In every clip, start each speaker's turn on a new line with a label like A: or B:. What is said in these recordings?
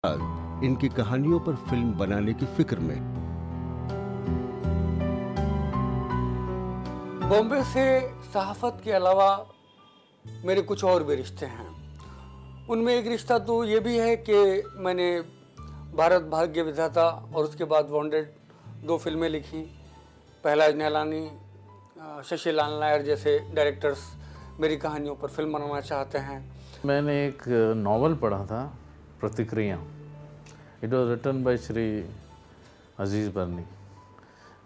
A: ان کی کہانیوں پر فلم بنانے کی فکر میں۔
B: بامبے سے صحافت کے علاوہ میرے کچھ اور بھی رشتے ہیں۔ ان میں ایک رشتہ تو یہ بھی ہے کہ میں نے بھارت بھاگیہ ودھاتا اور اس کے بعد وانڈیڈ 2 فلمیں لکھی۔ پہلاج نیلانی، ششی لال نائر جیسے ڈائریکٹرز میری کہانیوں پر فلم بنانا چاہتے ہیں۔
C: میں نے ایک ناول پڑھا تھا، پرتکریاں۔ اٹ واز ریٹن بائی شری عزیز برنی۔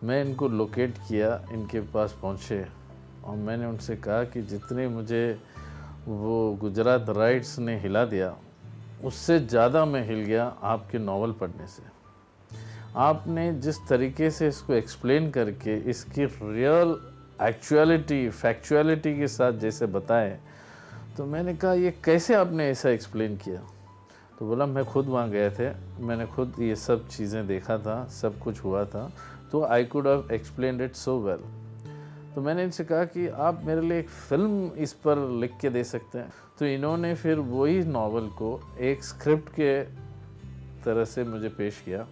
C: میں ان کو لوکیٹ کیا، ان کے پاس پہنچے اور میں نے ان سے کہا کہ جتنے مجھے وہ گجرات رائٹس نے ہلا دیا اس سے زیادہ میں ہل گیا آپ کے ناول پڑھنے سے۔ آپ نے جس طریقے سے اس کو ایکسپلین کر کے اس کی ریئل ایکچولیٹی فیکچولیٹی کے ساتھ جیسے بتائے، تو میں نے کہا یہ کیسے آپ نے ایسا ایکسپلین کیا؟ تو بولا میں خود وہاں گئے تھے، میں نے خود یہ سب چیزیں دیکھا تھا، سب کچھ ہوا تھا، تو I could have explained it so well. تو میں نے ان سے کہا کہ آپ میرے لیے ایک فلم اس پر لکھ کے دے سکتے ہیں۔ تو انہوں نے پھر وہی ناول کو ایک اسکرپٹ کے طرح سے مجھے پیش کیا،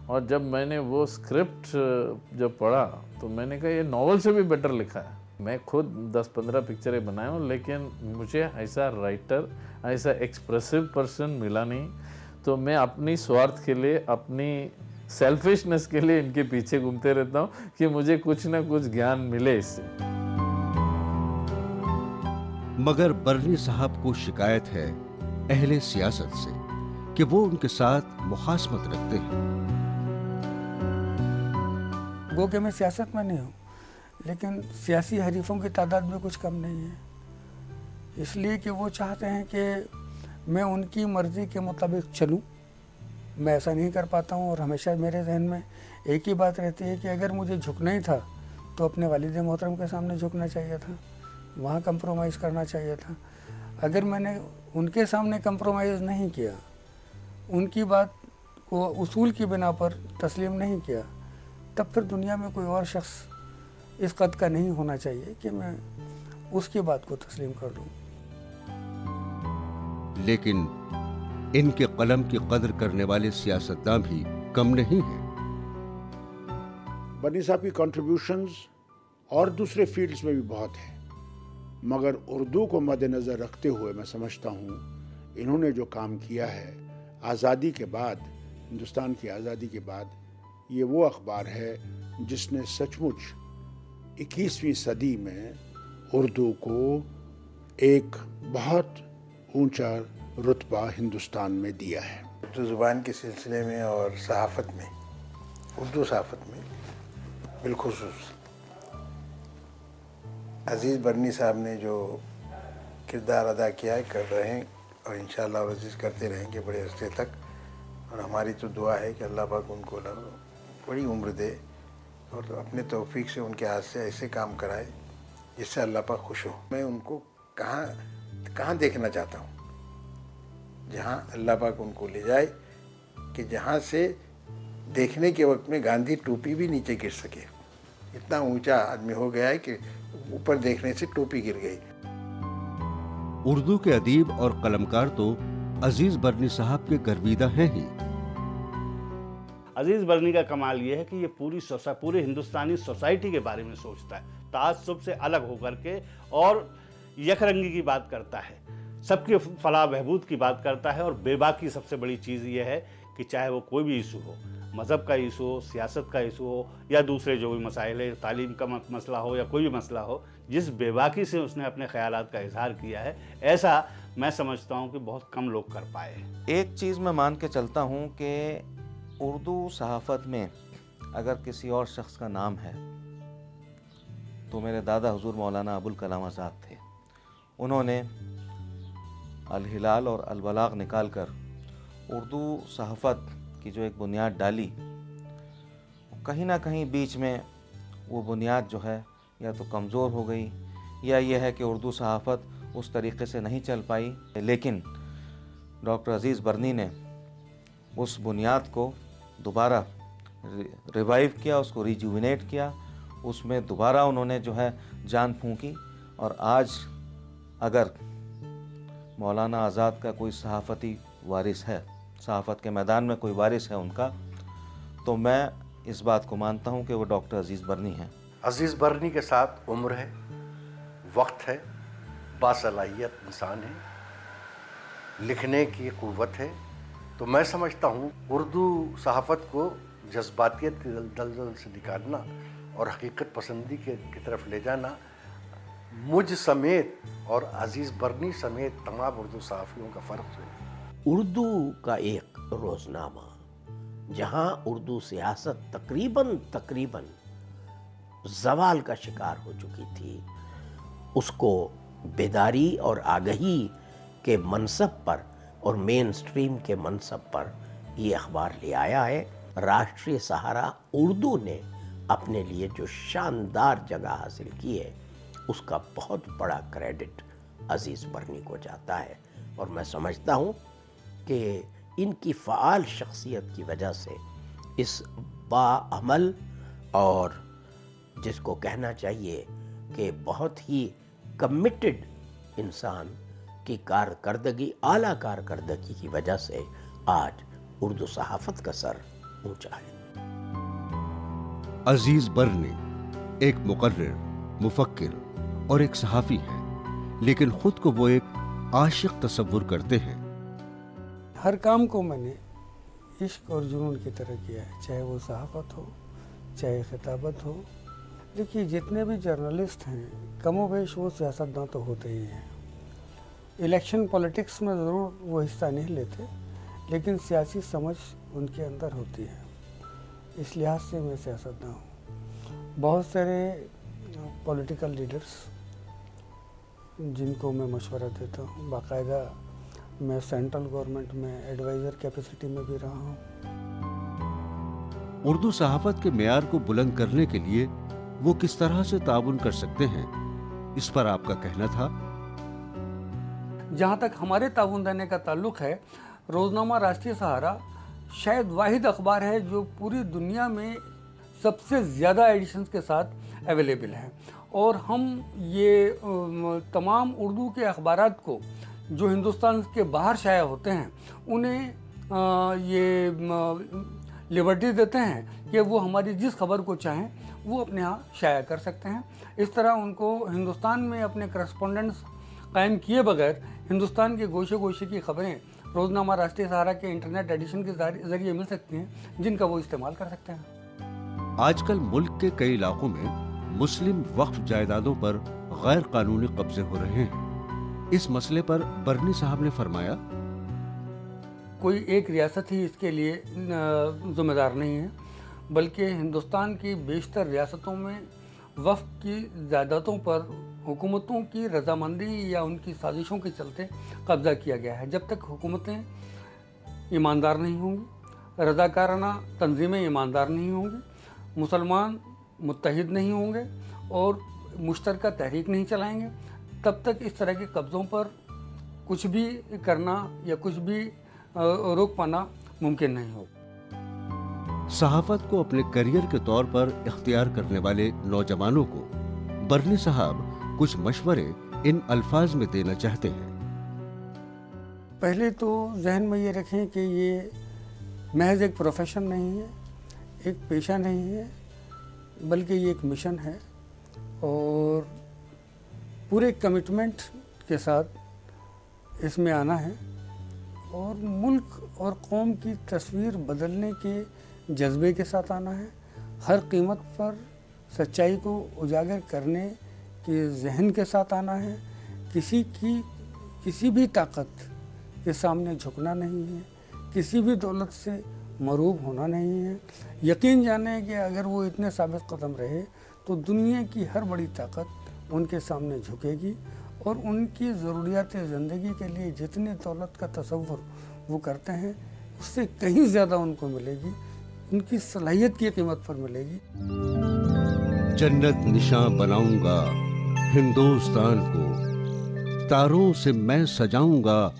C: اور جب میں نے وہ اسکرپٹ جب پڑھا تو میں نے کہا یہ ناول سے بھی بیٹر لکھا ہے۔ میں خود 10-15 پکچریں بنایا ہوں، لیکن مجھے ایسا رائٹر، ایسا ایکسپریسو پرسن ملا نہیں۔ تو میں اپنی سوارتھ کے لیے، اپنی سیلفشنس کے لیے ان کے پیچھے گھومتے رہتا ہوں کہ مجھے کچھ نہ کچھ گیان ملے اس سے۔
A: مگر برنی صاحب کو شکایت ہے اہل سیاست سے کہ وہ ان کے ساتھ مخاصمت رکھتے ہیں۔
B: گو کہ میں سیاست میں نہیں ہوں، لیکن سیاسی حریفوں کی تعداد بھی کچھ کم نہیں ہے، اس لیے کہ وہ چاہتے ہیں کہ میں ان کی مرضی کے مطابق چلوں۔ میں ایسا نہیں کر پاتا ہوں، اور ہمیشہ میرے ذہن میں ایک ہی بات رہتی ہے کہ اگر مجھے جھکنا ہی تھا تو اپنے والد محترم کے سامنے جھکنا چاہیے تھا، وہاں کمپرومائز کرنا چاہیے تھا۔ اگر میں نے ان کے سامنے کمپرومائز نہیں کیا، ان کی بات کو اصول کی بنا پر تسلیم نہیں کیا، تب پھر دنیا میں کوئی اور شخص اس قد کا نہیں ہونا چاہیے کہ میں اس کی بات کو تسلیم کر لوں۔
A: لیکن ان کے قلم کی قدر کرنے والے سیاستداں بھی کم نہیں ہیں۔
D: برنی صاحب کی کنٹریبیوشنز اور دوسرے فیلڈز میں بھی بہت ہیں، مگر اردو کو مد نظر رکھتے ہوئے میں سمجھتا ہوں انہوں نے جو کام کیا ہے آزادی کے بعد، ہندوستان کی آزادی کے بعد، یہ وہ اخبار ہے جس نے سچ مچ 21ویں صدی میں اردو کو ایک بہت اونچا رتبہ ہندوستان میں دیا ہے۔
E: اردو زبان کے سلسلے میں اور صحافت میں، اردو صحافت میں بالخصوص عزیز برنی صاحب نے جو کردار ادا کیا ہے، کر رہے ہیں، اور انشاءاللہ عزیز کرتے رہیں گے بڑے عرصے تک۔ اور ہماری تو دعا ہے کہ اللہ پاک ان کو بڑی عمر دے اور اپنے توفیق سے ان کے ہاتھ سے ایسے کام کرائے جس سے اللہ پاک خوش ہو۔ میں ان کو کہاں دیکھنا چاہتا ہوں، جہاں اللہ پاک ان کو لے جائے، کہ جہاں سے دیکھنے کے وقت میں گاندھی ٹوپی بھی نیچے گر سکے۔ اتنا اونچا آدمی ہو گیا ہے کہ اوپر دیکھنے سے ٹوپی گر گئی۔
A: اردو کے ادیب اور قلمکار تو عزیز برنی صاحب کے گرویدہ ہیں ہی۔
F: عزیز برنی کا کمال یہ ہے کہ یہ پورے ہندوستانی سوسائٹی کے بارے میں سوچتا ہے، تعصب سے الگ ہو کر کے، اور یک رنگی کی بات کرتا ہے، سب کی فلاح بہبود کی بات کرتا ہے۔ اور بے باکی سب سے بڑی چیز یہ ہے کہ چاہے وہ کوئی بھی ایشو ہو، مذہب کا ایشو ہو، سیاست کا ایشو ہو، یا دوسرے جو بھی مسائل ہے، تعلیم کا مسئلہ ہو یا کوئی بھی مسئلہ ہو، جس بے باکی سے اس نے اپنے خیالات کا اظہار کیا ہے، ایسا میں سمجھتا ہوں کہ بہت کم لوگ کر پائے ہیں۔
G: ایک چیز میں مان کے چلتا ہوں کہ اردو صحافت میں اگر کسی اور شخص کا نام ہے تو میرے دادا حضور مولانا ابوالکلام آزاد تھے۔ انہوں نے الہلال اور البلاغ نکال کر اردو صحافت کی جو ایک بنیاد ڈالی، کہیں نہ کہیں بیچ میں وہ بنیاد جو ہے یا تو کمزور ہو گئی، یا یہ ہے کہ اردو صحافت اس طریقے سے نہیں چل پائی۔ لیکن ڈاکٹر عزیز برنی نے اس بنیاد کو دوبارہ ریوائیو کیا، اس کو ریجوینیٹ کیا، اس میں دوبارہ انہوں نے جو ہے جان پھونکی، اور آج اگر مولانا آزاد کا کوئی صحافتی وارث ہے، صحافت کے میدان میں کوئی وارث ہے ان کا، تو میں اس بات کو مانتا ہوں کہ وہ ڈاکٹر عزیز برنی ہیں۔
H: عزیز برنی کے ساتھ عمر ہے، وقت ہے، باصلاحیت انسان ہے، لکھنے کی قوت ہے۔ تو میں سمجھتا ہوں اردو صحافت کو جذباتیت کے دلدل سے نکالنا اور حقیقت پسندی کی طرف لے جانا مجھ سمیت اور عزیز برنی سمیت تمام اردو صحافیوں کا فرض ہے۔
I: اردو کا ایک روزنامہ جہاں اردو سیاست تقریباً زوال کا شکار ہو چکی تھی، اس کو بیداری اور آگہی کے منصب پر اور مین سٹریم کے منصب پر یہ اخبار لے آیا ہے۔ راشٹریہ سہارا اردو نے اپنے لیے جو شاندار جگہ حاصل کی ہے، اس کا بہت بڑا کریڈٹ عزیز برنی کو جاتا ہے، اور میں سمجھتا ہوں کہ ان کی فعال شخصیت کی وجہ سے اس باعمل اور جس کو کہنا چاہیے کہ بہت ہی کمیٹڈ انسان کی کارکردگی، اعلیٰ کارکردگی کی وجہ سے آج اردو صحافت کا سر اونچا ہے۔
A: عزیز برنی ایک مقرر، مفکر اور ایک صحافی ہے، لیکن خود کو وہ ایک عاشق تصور کرتے ہیں۔
B: ہر کام کو میں نے عشق اور جنون کی طرح کیا ہے، چاہے وہ صحافت ہو، چاہے خطابت ہو۔ دیکھیے جتنے بھی جرنلسٹ ہیں کم و بیش وہ سیاستداں تو ہوتے ہی ہیں۔ الیکشن پولیٹکس میں ضرور وہ حصہ نہیں لیتے، لیکن سیاسی سمجھ ان کے اندر ہوتی ہے، اس لحاظ سے میں سیاستداں ہوں۔ بہت سارے پولیٹیکل لیڈرز جن کو میں مشورہ دیتا ہوں، باقاعدہ میں سینٹرل گورنمنٹ میں ایڈوائزر کیپیسٹی میں بھی رہا ہوں۔
A: اردو صحافت کے معیار کو بلند کرنے کے لیے وہ کس طرح سے تعاون کر سکتے ہیں، اس پر آپ کا کہنا تھا؟
B: جہاں تک ہمارے تعاون دینے کا تعلق ہے، روزنامہ راشٹریہ سہارا شاید واحد اخبار ہے جو پوری دنیا میں سب سے زیادہ ایڈیشنز کے ساتھ اویلیبل ہے، اور ہم یہ تمام اردو کے اخبارات کو جو ہندوستان کے باہر شائع ہوتے ہیں انہیں یہ لبرٹی دیتے ہیں کہ وہ ہماری جس خبر کو چاہیں وہ اپنے ہاں شائع کر سکتے ہیں۔ اس طرح ان کو ہندوستان میں اپنے کرسپونڈنٹس قائم کیے بغیر ہندوستان کے گوشے گوشے کی خبریں روزنامہ راشٹریہ سہارا کے انٹرنیٹ ایڈیشن کے ذریعے مل سکتی ہیں، جن کا وہ استعمال کر سکتے ہیں۔
A: آج کل ملک کے کئی علاقوں میں مسلم وقف جائیدادوں پر غیر قانونی قبضے ہو رہے ہیں، اس مسئلے پر برنی صاحب نے فرمایا،
B: کوئی ایک ریاست ہی اس کے لیے ذمہ دار نہیں ہے، بلکہ ہندوستان کی بیشتر ریاستوں میں وقف کی جائیدادوں پر حکومتوں کی رضامندی یا ان کی سازشوں کے چلتے قبضہ کیا گیا ہے۔ جب تک حکومتیں ایماندار نہیں ہوں گی، رضاکارانہ تنظیمیں ایماندار نہیں ہوں گی، مسلمان متحد نہیں ہوں گے اور مشترکہ تحریک نہیں چلائیں گے، تب تک اس طرح کے قبضوں پر کچھ بھی کرنا یا کچھ بھی روک پانا ممکن نہیں ہوگا۔
A: صحافت کو اپنے کیریئر کے طور پر اختیار کرنے والے نوجوانوں کو برنی صاحب کچھ مشورے ان الفاظ میں دینا چاہتے ہیں۔
B: پہلے تو ذہن میں یہ رکھیں کہ یہ محض ایک پروفیشن نہیں ہے، ایک پیشہ نہیں ہے، بلکہ یہ ایک مشن ہے، اور پورے کمٹمنٹ کے ساتھ اس میں آنا ہے، اور ملک اور قوم کی تصویر بدلنے کے جذبے کے ساتھ آنا ہے، ہر قیمت پر سچائی کو اجاگر کرنے کے ذہن کے ساتھ آنا ہے، کسی بھی طاقت کے سامنے جھکنا نہیں ہے، کسی بھی دولت سے مروب ہونا نہیں ہے۔ یقین جانیں کہ اگر وہ اتنے ثابت قدم رہے تو دنیا کی ہر بڑی طاقت ان کے سامنے جھکے گی، اور ان کی ضروریات زندگی کے لیے جتنی دولت کا تصور وہ کرتے ہیں اس سے کہیں زیادہ ان کو ملے گی، ان کی صلاحیت کی قیمت پر ملے گی۔
A: جنت نشاں بناؤں گا ہندوستان کو، تاروں سے میں سجاؤں گا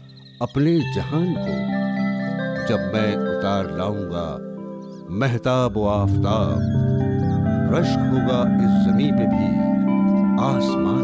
A: اپنے جہان کو، جب میں اتار لاؤں گا مہتاب و آفتاب، رشک ہوگا اس زمین پہ بھی آسمان